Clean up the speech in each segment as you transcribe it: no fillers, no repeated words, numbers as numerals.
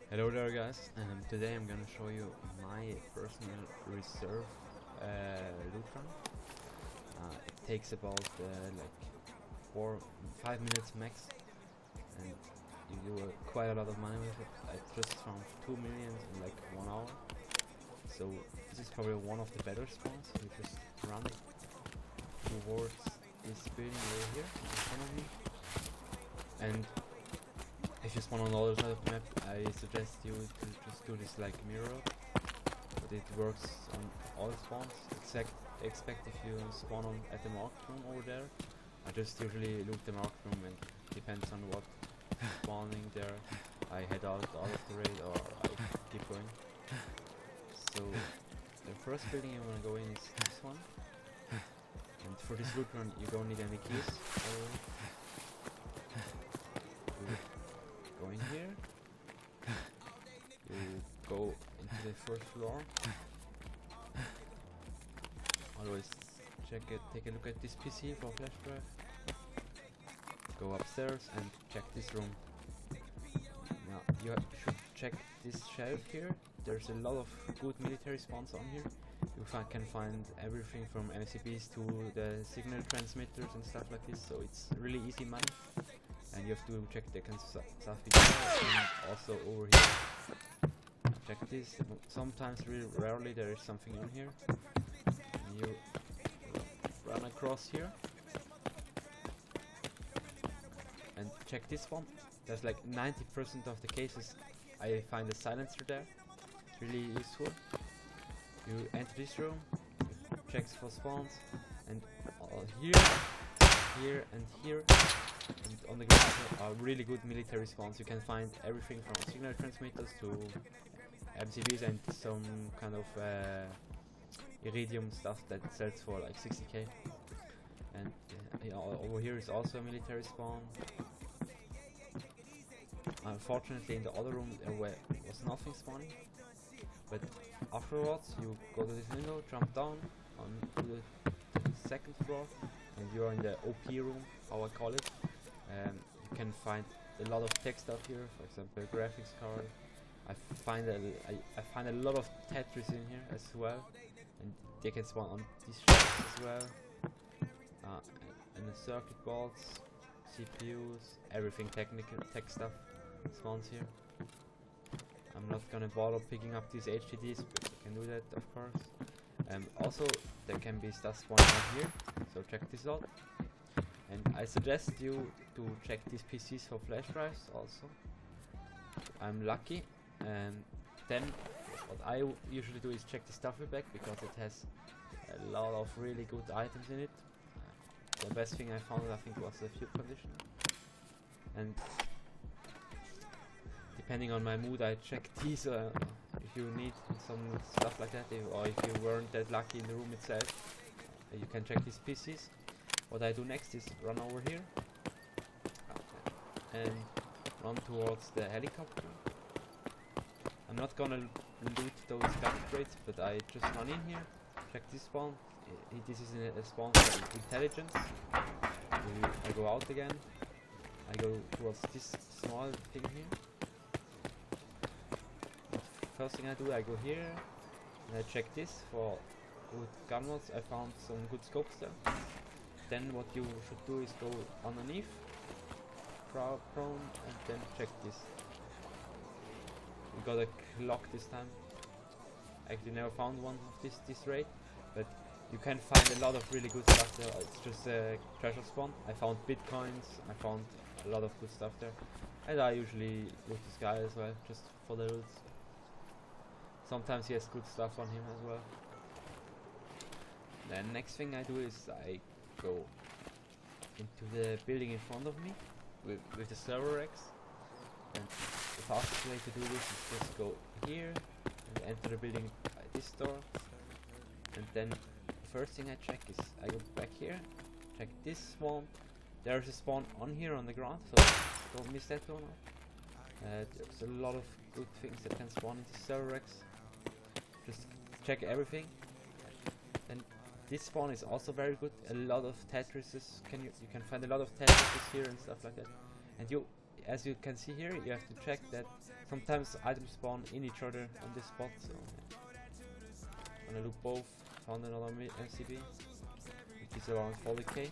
Hello there guys, today I'm gonna show you my personal reserve loot run. It takes about like 5 minutes max, and you do quite a lot of money with it. I just found 2 million in like 1 hour, so this is probably one of the better spawns. You just run towards this building over here in front of me, and if you spawn on the other side of the map, I suggest you to just do this like mirror, but it works on all spawns, except if you spawn on at the marked room over there. I just usually loot the marked room, and depends on what spawning there, I head out of the raid or I keep going. So the first building you want to go in is this one, and for this loot run you don't need any keys. Go in here, you go into the first floor, always take a look at this PC for flash drive, go upstairs and check this room. Now you should check this shelf here. There's a lot of good military spawns on here. You can find everything from MCBs to the signal transmitters and stuff like this, so it's really easy money. And you have to check the stuff in here and also over here. Check this. Sometimes, really rarely, there is something on here. And you run across here and check this one. There's like 90% of the cases I find a silencer there. It's really useful. You enter this room, check for spawns, and here and here. And on the ground are really good military spawns. You can find everything from signal transmitters to MCBs and some kind of iridium stuff that sells for like 60k. And over here is also a military spawn. Unfortunately, in the other room there was nothing spawning, but afterwards you go to this window, jump down onto the second floor, and you're in the OP room, how I call it. You can find a lot of tech stuff here, for example graphics card. I find a lot of Tetris in here as well, and they can spawn on these shelves as well. And the circuit boards, CPUs, everything technical tech stuff spawns here. I'm not gonna bother picking up these HDDs, but you can do that of course. Also there can be stuff spawning out here, so check this out. And I suggest you to check these PCs for flash drives also. I'm lucky, and then what I usually do is check the stuffer bag, because it has a lot of really good items in it. The best thing I found, I think, was the fuel conditioner. And depending on my mood, I check these if you need some stuff like that, or if you weren't that lucky in the room itself, you can check these PCs. What I do next is run over here and run towards the helicopter. I'm not gonna loot those upgrades, but I just run in here, check this spawn. This is a spawn for intelligence. I go out again. I go towards this small thing here. First thing I do, I go here and I check this for good gun mods. I found some good scopes there. Then what you should do is go underneath, prone, and then check this. We got a clock this time. I actually never found one of this raid, but you can find a lot of really good stuff there. It's just a treasure spawn. I found bitcoins, I found a lot of good stuff there. And I usually loot this guy as well, just for the loot. Sometimes he has good stuff on him as well. Then next thing I do is I go into the building in front of me with the server racks, and the fastest way to do this is just go here and enter the building by this door. And then the first thing I check is I go back here, check this spawn. There's a spawn on here on the ground, so don't miss that one. There's a lot of good things that can spawn into server racks. Just check everything. Then this spawn is also very good. A lot of Tetrises. You can find a lot of Tetrises here and stuff like that. And as you can see here, you have to check that sometimes items spawn in each other on this spot. So gonna look both. Found another MCB, which is around 40k.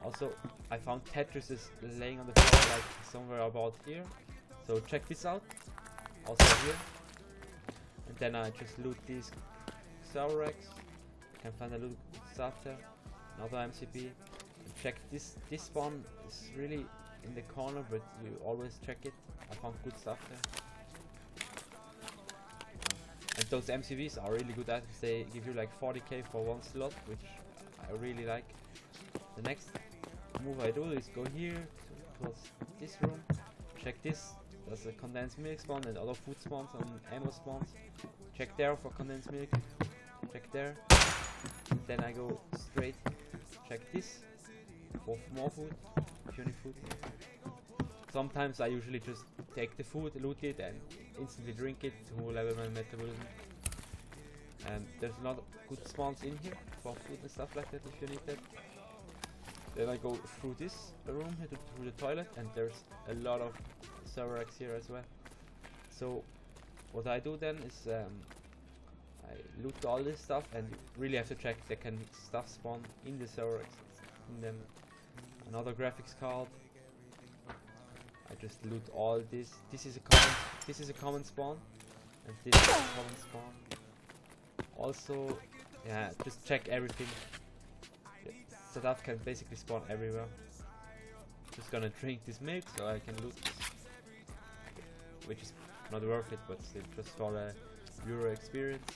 Also, I found Tetris is laying on the floor like somewhere about here. So check this out. Also here. And then I just loot these server racks. Can find a loot stuff there. Another MCB. And check this. This spawn is really in the corner, but you always check it. I found good stuff there. And those MCVs are really good items. They give you like 40k for one slot, which I really like. The next move I do is go here towards this room. Check this. There's a condensed milk spawn and other food spawns and ammo spawns. Check there for condensed milk. Check there. And then I go straight. Check this for more food, if you need food. Sometimes I usually just take the food, loot it, and instantly drink it to level my metabolism. And there's a lot of good spawns in here for food and stuff like that if you need that. Then I go through this room, through the toilet, and there's a lot of server racks here as well. So what I do then is I loot all this stuff, and you really have to check that can stuff spawn in the server racks. And then another graphics card. I just loot all this. This is a common spawn, and this is a common spawn. Also, yeah, just check everything. Stuff can basically spawn everywhere. Just gonna drink this milk so I can loot this, which is not worth it, but still just for a Euro experience.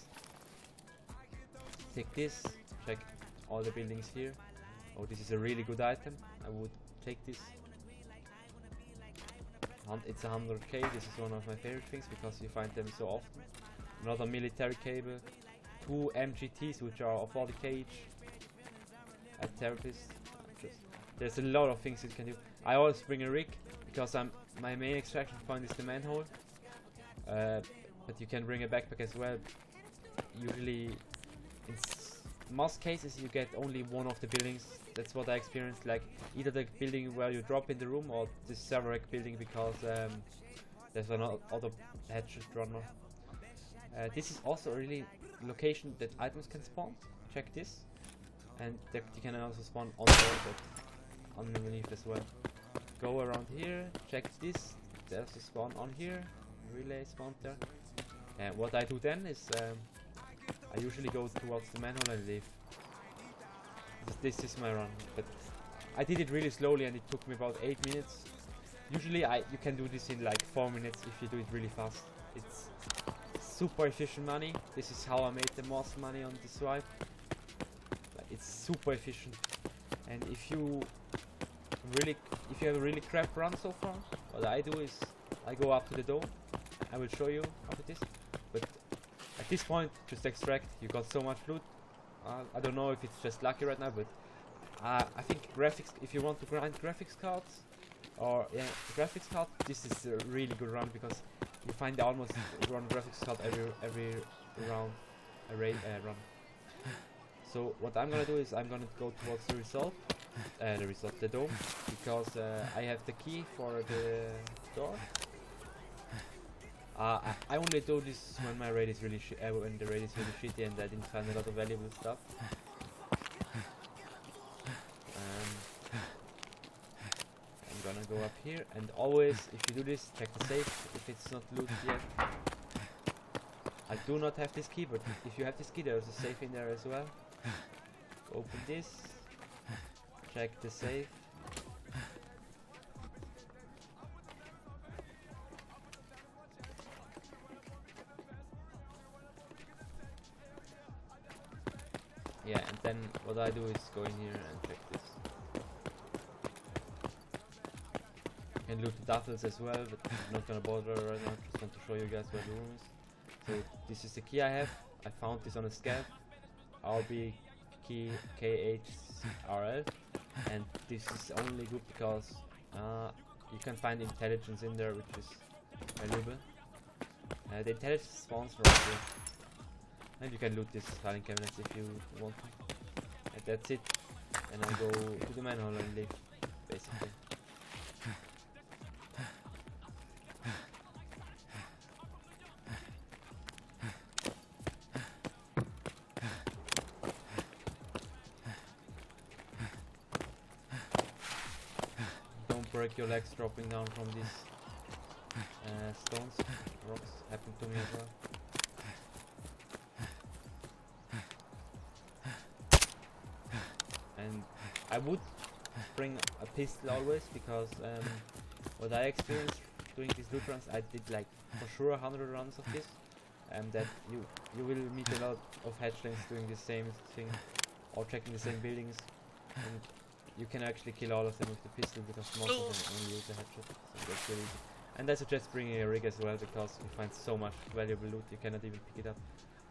Take this, check all the buildings here. Oh, this is a really good item. I would take this. It's 100k. This is one of my favorite things because you find them so often. Another military cable, 2 MGTs which are 40k each. A therapist. There's a lot of things you can do. I always bring a rig because my main extraction point is the manhole. But you can bring a backpack as well. Usually, in most cases, you get only one of the buildings. That's what I experienced. Like either the building where you drop in the room or the server rack building because there's another hatchet runner. This is also a really location that items can spawn. Check this. And you can also spawn on there, but underneath as well. Go around here, check this. There's a spawn on here. Relay spawn there. And what I do then is I usually go towards the manhole and leave. This is my run, but I did it really slowly and it took me about 8 minutes. Usually you can do this in like 4 minutes if you do it really fast. It's super efficient money. This is how I made the most money on this swipe. It's super efficient, and if you have a really crap run so far, what I do is I go up to the dome. I will show you after this, but at this point just extract. You got so much loot. I don't know if it's just lucky right now, but I think graphics, if you want to grind graphics cards or graphics card, this is a really good run because you find almost one graphics card every round run. So what I'm gonna do is I'm gonna go towards the dome, because I have the key for the door. I only do this when my raid is really when the raid is really shitty and I didn't find a lot of valuable stuff. I'm gonna go up here, and always if you do this, check the safe if it's not looted yet. I do not have this key, but if you have this key, there's a safe in there as well. Open this, check the safe. Yeah, and then what I do is go in here and check this. You can loot the duffels as well, but I'm not gonna bother right now, just want to show you guys where the room is. So this is the key I have. I found this on a scab. RB key KHRL, and this is only good because you can find intelligence in there, which is valuable. The intelligence spawns right here, and you can loot this filing cabinets if you want to. And that's it. And I go to the manhole and leave, basically. break your legs dropping down from these stones. Rocks happened to me as well. And I would bring a pistol always, because what I experienced doing these loot runs, I did like for sure 100 runs of this, and that you will meet a lot of hatchlings doing the same thing or checking the same buildings, and you can actually kill all of them with the pistol, because most of them only use the headshot, so that's really easy. And I suggest bringing a rig as well, because you find so much valuable loot you cannot even pick it up.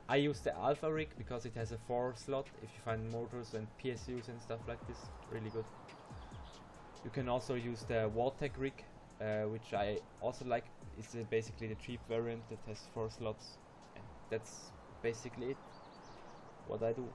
I use the Alpha rig because it has a 4 slot if you find mortars and PSUs and stuff like this, really good. You can also use the Walltech rig, which I also like. It's basically the cheap variant that has 4 slots, and that's basically it, what I do.